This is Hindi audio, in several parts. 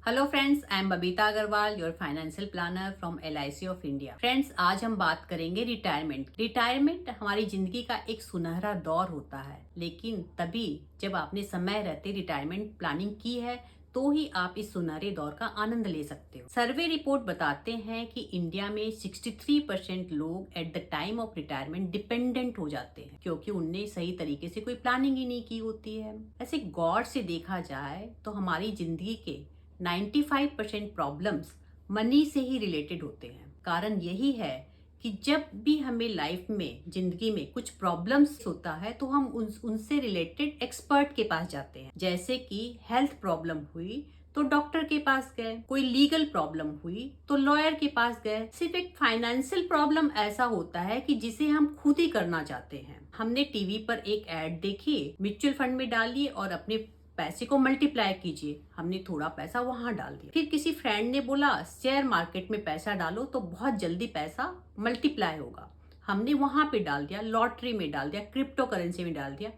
Hello friends, I am Babita Agarwal, your financial planner from LIC of India. Friends, आज हम बात करेंगे रिटायरमेंट हमारी जिंदगी का एक सुनहरा दौर होता है, लेकिन तभी जब आपने समय रहते रिटायरमेंट प्लानिंग की है तो ही आप इस सुनहरे दौर का आनंद ले सकते हो। सर्वे रिपोर्ट बताते हैं कि इंडिया में 63% लोग at the time of retirement dependent हो जाते हैं, क्योंकि उनने सही तरीके से कोई प्लानिंग ही नहीं की होती है। ऐसे गौर से देखा जाए तो हमारी जिंदगी के 95% प्रॉब्लम्स मनी से ही रिलेटेड होते हैं। कारण यही है कि जब भी हमें लाइफ में जिंदगी में कुछ प्रॉब्लम्स होता है तो हम उनसे रिलेटेड एक्सपर्ट के पास जाते हैं। जैसे कि हेल्थ प्रॉब्लम हुई तो डॉक्टर के पास गए, कोई लीगल प्रॉब्लम हुई तो लॉयर के पास गए। सिर्फ एक फाइनेंशियल प्रॉब्लम ऐसा होता है कि जिसे हम खुद ही करना चाहते हैं। हमने टीवी पर एक एड देखी, म्यूचुअल फंड में डालिए और अपने पैसे को मल्टीप्लाई कीजिए। हमने थोड़ा पैसा वहां डाल दिया। फिर किसी फ्रेंड ने बोला शेयर मार्केट में पैसा डालो तो बहुत जल्दी पैसा मल्टीप्लाई होगा। हमने वहां पे डाल दिया, लॉटरी में डाल दिया, क्रिप्टो करेंसी में डाल दिया।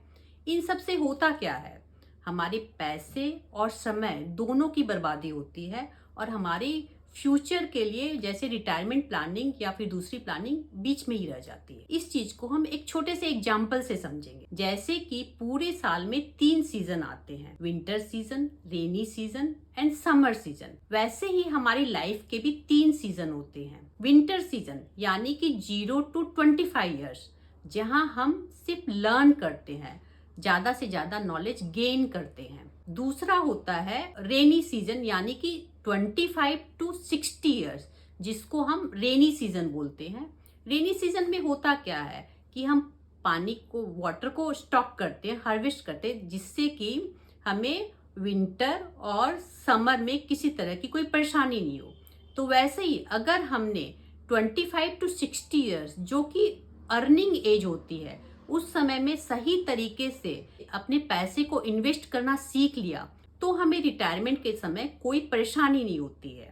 इन सब से होता क्या है, हमारे पैसे और समय दोनों की बर्बादी होती है और हमारी फ्यूचर के लिए जैसे रिटायरमेंट प्लानिंग या फिर दूसरी प्लानिंग बीच में ही रह जाती है। इस चीज को हम एक छोटे से एग्जाम्पल से समझेंगे। जैसे कि पूरे साल में 3 सीजन आते हैं, winter season, rainy season and summer season. वैसे ही हमारी लाइफ के भी 3 सीजन होते हैं। विंटर सीजन यानी कि 0 to 25 ईयर्स, जहां हम सिर्फ लर्न करते हैं, ज्यादा से ज्यादा नॉलेज गेन करते हैं। दूसरा होता है रेनी सीजन यानी कि 25 to 60 ईयर्स, जिसको हम रेनी सीजन बोलते हैं। रेनी सीजन में होता क्या है कि हम पानी को, वाटर को स्टॉक करते हैं, हार्वेस्ट करते हैं, जिससे कि हमें विंटर और समर में किसी तरह की कोई परेशानी नहीं हो। तो वैसे ही अगर हमने 25 to 60 ईयर्स, जो कि अर्निंग एज होती है, उस समय में सही तरीके से अपने पैसे को इन्वेस्ट करना सीख लिया तो हमें रिटायरमेंट के समय कोई परेशानी नहीं होती है।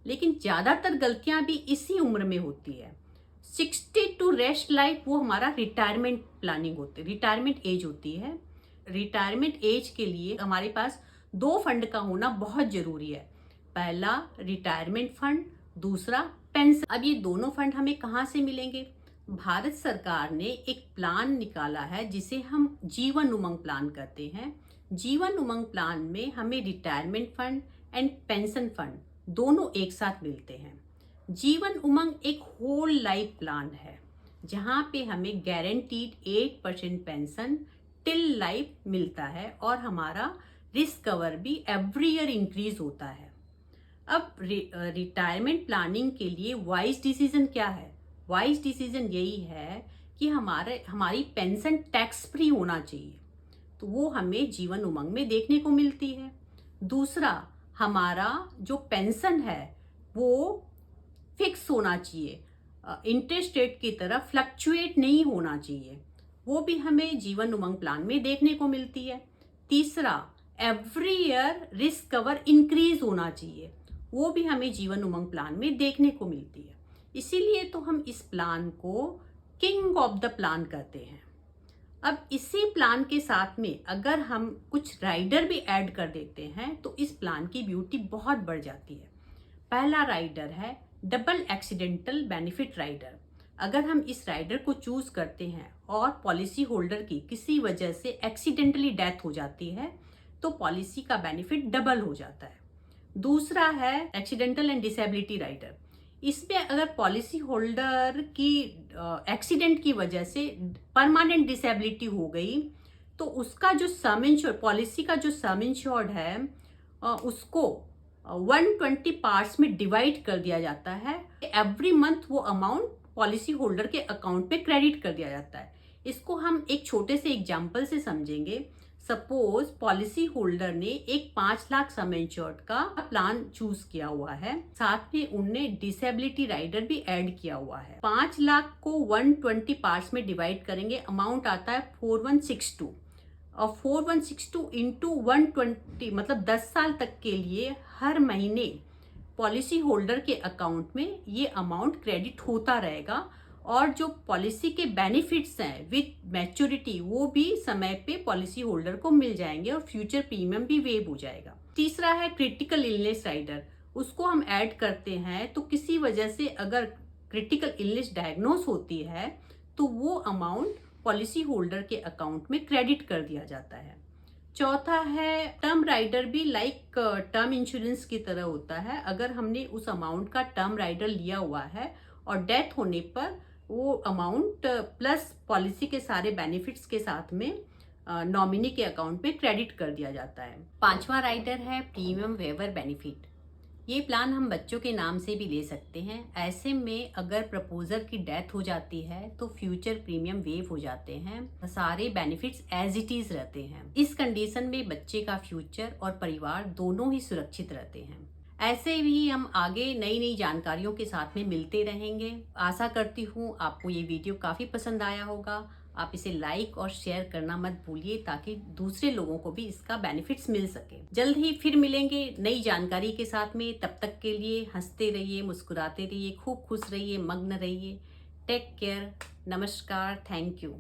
लेकिन ज्यादातर गलतियां भी इसी उम्र में होती है। 60 टू रेस्ट लाइफ वो हमारा रिटायरमेंट प्लानिंग होती है, रिटायरमेंट एज होती है। रिटायरमेंट एज के लिए हमारे पास 2 फंड का होना बहुत जरूरी है। पहला रिटायरमेंट फंड, दूसरा पेंशन। अब ये दोनों फंड हमें कहाँ से मिलेंगे? भारत सरकार ने एक प्लान निकाला है जिसे हम जीवन उमंग प्लान कहते हैं। जीवन उमंग प्लान में हमें retirement fund and pension fund दोनों एक साथ मिलते हैं। जीवन उमंग एक होल लाइफ प्लान है जहां पे हमें गारंटीड 8% पेंशन टिल लाइफ मिलता है और हमारा रिस्क कवर भी एवरी ईयर इंक्रीज होता है। अब रिटायरमेंट प्लानिंग के लिए वाइज डिसीजन क्या है? वाइज डिसीजन यही है कि हमारी पेंशन टैक्स फ्री होना चाहिए, तो वो हमें जीवन उमंग में देखने को मिलती है। दूसरा, हमारा जो पेंशन है वो फिक्स होना चाहिए, इंटरेस्ट रेट की तरह फ्लक्चुएट नहीं होना चाहिए, वो भी हमें जीवन उमंग प्लान में देखने को मिलती है। तीसरा, every year risk cover increase होना चाहिए, वो भी हमें जीवन उमंग प्लान में देखने को मिलती है। इसीलिए तो हम इस प्लान को किंग ऑफ द प्लान कहते हैं। अब इसी प्लान के साथ में अगर हम कुछ राइडर भी ऐड कर देते हैं तो इस प्लान की ब्यूटी बहुत बढ़ जाती है। पहला राइडर है डबल एक्सीडेंटल बेनिफिट राइडर। अगर हम इस राइडर को चूज करते हैं और पॉलिसी होल्डर की किसी वजह से एक्सीडेंटली डेथ हो जाती है तो पॉलिसी का बेनिफिट डबल हो जाता है। दूसरा है एक्सीडेंटल एंड डिसेबिलिटी राइडर। इसमें अगर पॉलिसी होल्डर की एक्सीडेंट की वजह से परमानेंट डिसेबिलिटी हो गई तो उसका जो सम इंश्योर्ड, पॉलिसी का जो सम इंश्योर्ड है, उसको 120 पार्ट्स में डिवाइड कर दिया जाता है। एवरी मंथ वो अमाउंट पॉलिसी होल्डर के अकाउंट पे क्रेडिट कर दिया जाता है। इसको हम एक छोटे से एग्जाम्पल से समझेंगे। सपोज पॉलिसी होल्डर ने एक 5 लाख सम इंश्योर्ड का प्लान चूज किया हुआ है, साथ में उनने डिसेबिलिटी राइडर भी ऐड किया हुआ है। 5 लाख को 120 पार्ट्स में डिवाइड करेंगे, अमाउंट आता है 4162 और 4162 इंटू 120 मतलब 10 साल तक के लिए हर महीने पॉलिसी होल्डर के अकाउंट में ये अमाउंट क्रेडिट होता रहेगा और जो पॉलिसी के बेनिफिट्स हैं विद मैच्योरिटी वो भी समय पे पॉलिसी होल्डर को मिल जाएंगे और फ्यूचर प्रीमियम भी वेव हो जाएगा। तीसरा है क्रिटिकल इलनेस राइडर, उसको हम ऐड करते हैं तो किसी वजह से अगर क्रिटिकल इलनेस डायग्नोस होती है तो वो अमाउंट पॉलिसी होल्डर के अकाउंट में क्रेडिट कर दिया जाता है। चौथा है टर्म राइडर, भी लाइक टर्म इंश्योरेंस की तरह होता है। अगर हमने उस अमाउंट का टर्म राइडर लिया हुआ है और डेथ होने पर वो अमाउंट प्लस पॉलिसी के सारे बेनिफिट्स के साथ में नॉमिनी के अकाउंट में क्रेडिट कर दिया जाता है। पांचवा राइडर है प्रीमियम वेवर बेनिफिट। ये प्लान हम बच्चों के नाम से भी ले सकते हैं। ऐसे में अगर प्रपोजर की डेथ हो जाती है तो फ्यूचर प्रीमियम वेव हो जाते हैं, सारे बेनिफिट्स एज इट इज रहते हैं। इस कंडीशन में बच्चे का फ्यूचर और परिवार दोनों ही सुरक्षित रहते हैं। ऐसे भी हम आगे नई नई जानकारियों के साथ में मिलते रहेंगे। आशा करती हूँ आपको ये वीडियो काफ़ी पसंद आया होगा। आप इसे लाइक और शेयर करना मत भूलिए ताकि दूसरे लोगों को भी इसका बेनिफिट्स मिल सके। जल्द ही फिर मिलेंगे नई जानकारी के साथ में। तब तक के लिए हंसते रहिए, मुस्कुराते रहिए, खूब खुश रहिए, मग्न रहिए। Take care. नमस्कार। Thank you.